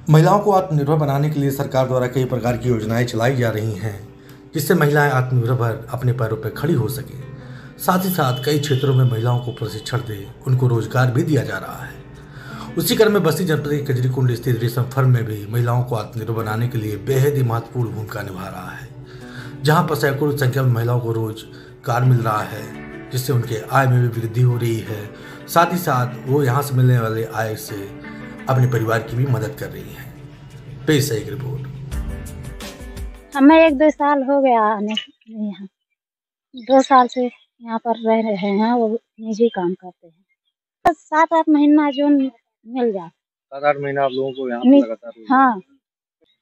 महिलाओं को आत्मनिर्भर बनाने के लिए सरकार द्वारा कई प्रकार की योजनाएं चलाई जा रही हैं, जिससे महिलाएं आत्मनिर्भर अपने पैरों पर खड़ी हो सके। साथ ही साथ कई क्षेत्रों में महिलाओं को प्रशिक्षण दे उनको रोजगार भी दिया जा रहा है। उसी क्रम में बस्ती जनपद के कजरीकुंड स्थित रेशम फर्म में भी महिलाओं को आत्मनिर्भर बनाने के लिए बेहद ही महत्वपूर्ण भूमिका निभा रहा है, जहां पर सैकड़ों संख्या में महिलाओं को रोजगार मिल रहा है, जिससे उनके आय में भी वृद्धि हो रही है। साथ ही साथ वो यहाँ से मिलने वाले आय से अपने परिवार की भी मदद कर रही है। पेश है एक रिपोर्ट। हमें 1-2 साल हो गया आने यहाँ, 2 साल से यहाँ पर रह रहे हैं। वो निजी काम करते हैं। बस 7-8 महीना जो मिल जाता। 7-8 महीना आप लोगों को यहाँ पे लगातार? हाँ,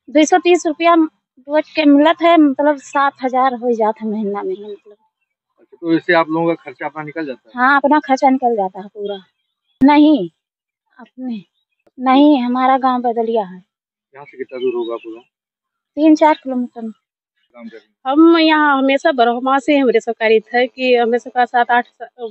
230 रुपया रोज के मिलत है, मतलब 7,000 हो जाता है महीना में। मतलब अच्छा, तो इससे आप लोगों का खर्चा अपना निकल जाता है? हाँ, अपना खर्चा निकल जाता है पूरा। नहीं, अपने नहीं, हमारा गांव बदलिया है। यहाँ से कितना दूर होगा पूरा? 3-4 किलोमीटर। हम यहाँ हमेशा बरहमा से हमारे सरकारी था कि हमेशा का 7-8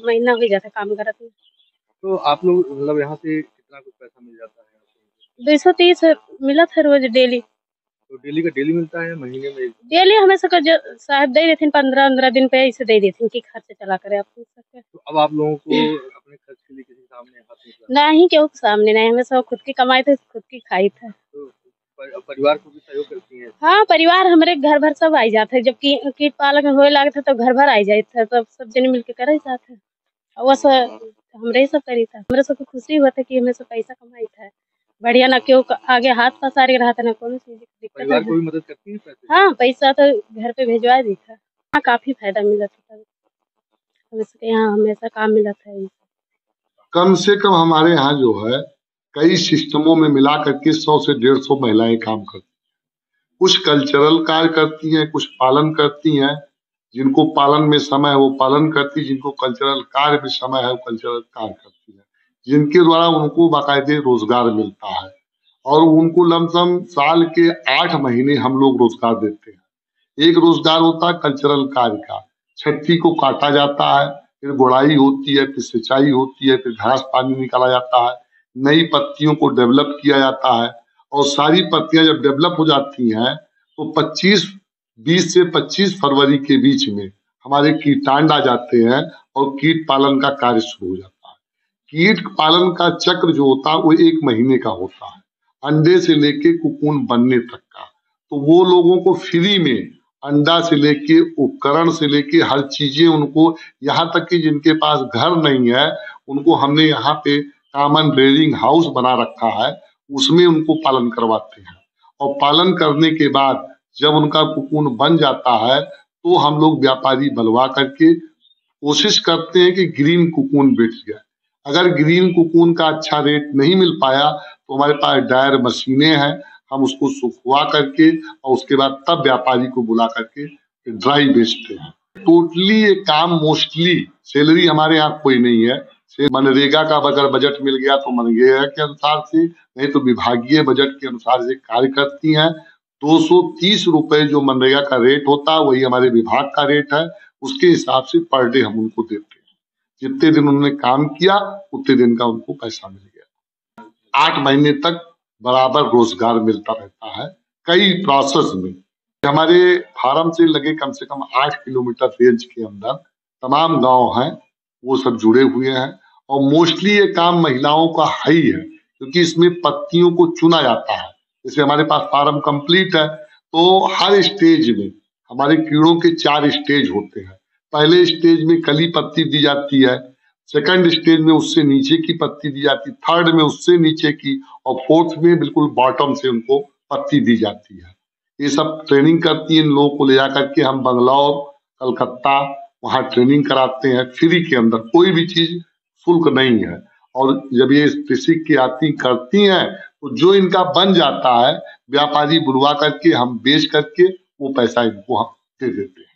महीना हो जाता काम करते। तो आप लोग मतलब यहाँ से कितना कुछ पैसा मिल जाता है? 230 मिला था रोज डेली। तो डेली का डेली मिलता है, महीने में? डेली हमेशा का साहब दे देते 15-15 दिन पे ऐसे दे देते कि खर्च चला करे आप। तो अब आप लोगों को अपने खर्च के लिए किसी सामने हाथ नहीं, क्यों सामने नहीं, हमेशा खुद की कमाई थे, खुद की खाई था। तो परिवार को भी सहयोग करती हैं? हाँ, परिवार हमारे घर भर सब आई जाते हैं। जब कीट पालक होए लगे थे तो घर भर आई जाते थे, तो सब जने मिलके करे साथ है। और सब हमरे ही सब करी था। हमरे सबको खुशी हुआ था कि हमें सब पैसा कमाई था बढ़िया, ना क्यों आगे हाथ पसारे रहा था, ना कोनो चीज दिक्कत। परिवार को भी मदद करती है पैसे? हाँ, पैसा तो घर पे भिजवा दी था। हाँ, काफी फायदा मिला था। यहाँ हमेशा काम मिला था। कम से कम हमारे यहाँ जो है कई सिस्टमों में मिला करके 100 से 150 महिलाएं काम करती हैं। कुछ कल्चरल कार्य करती हैं, कुछ पालन करती हैं। जिनको पालन में समय है वो पालन करती है, जिनको कल्चरल कार्य में समय है वो कल्चरल कार्य करती है, जिनके द्वारा उनको बाकायदे रोजगार मिलता है। और उनको लमसम साल के 8 महीने हम लोग रोजगार देते हैं। एक रोजगार होता है कल्चरल कार्य का, छठी को काटा जाता है, फिर गुड़ाई होती है, फिर सिंचाई होती है, फिर घास पानी निकाला जाता है, नई पत्तियों को डेवलप किया जाता है। और सारी पत्तियां जब डेवलप हो जाती हैं तो 20 से 25 फरवरी के बीच में हमारे कीटाणु आ जाते हैं और कीट पालन का कार्य शुरू हो जाता है। कीट पालन का चक्र जो होता है वो 1 महीने का होता है, अंडे से लेके कुकून बनने तक का। तो वो लोगों को फ्री में अंडा से लेके उपकरण से लेके हर चीजें उनको, यहाँ तक कि जिनके पास घर नहीं है उनको हमने यहाँ पे कॉमन ब्रीडिंग हाउस बना रखा है, उसमें उनको पालन करवाते हैं। और पालन करने के बाद जब उनका कुकून बन जाता है तो हम लोग व्यापारी बुलवा करके कोशिश करते हैं कि ग्रीन कुकून बेच जाए। अगर ग्रीन कुकून का अच्छा रेट नहीं मिल पाया तो हमारे पास डायर मशीनें हैं, हम उसको सुखवा करके और उसके बाद तब व्यापारी को बुला करके ड्राई बेचते हैं। टोटली ये काम मोस्टली सैलरी हमारे यहाँ कोई नहीं है। मनरेगा का अगर बजट मिल गया तो मनरेगा के अनुसार से, नहीं तो विभागीय बजट के अनुसार से कार्य करती हैं। 230 रुपए जो मनरेगा का रेट होता है वही हमारे विभाग का रेट है, उसके हिसाब से पर डे हम उनको देते हैं। जितने दिन उन्होंने काम किया उतने दिन का उनको पैसा मिल गया। 8 महीने तक बराबर रोजगार मिलता रहता है कई प्रोसेस में। हमारे फार्म से लगे कम से कम 8 किलोमीटर रेंज के अंदर तमाम गांव हैं, वो सब जुड़े हुए हैं। और मोस्टली ये काम महिलाओं का है ही है, क्योंकि इसमें पत्तियों को चुना जाता है। जैसे हमारे पास फार्म कंप्लीट है तो हर स्टेज में हमारे कीड़ों के 4 स्टेज होते हैं। पहले स्टेज में कली पत्ती दी जाती है, सेकंड स्टेज में उससे नीचे की पत्ती दी जाती है, थर्ड में उससे नीचे की, और फोर्थ में बिल्कुल बॉटम से उनको पत्ती दी जाती है। ये सब ट्रेनिंग करती है। इन लोगों को ले जाकर के हम बंगलौर, कलकत्ता वहाँ ट्रेनिंग कराते हैं फ्री के अंदर, कोई भी चीज शुल्क नहीं है। और जब ये कृषि की आती करती हैं तो जो इनका बन जाता है व्यापारी बुलवा करके हम बेच करके वो पैसा इनको हम दे देते हैं।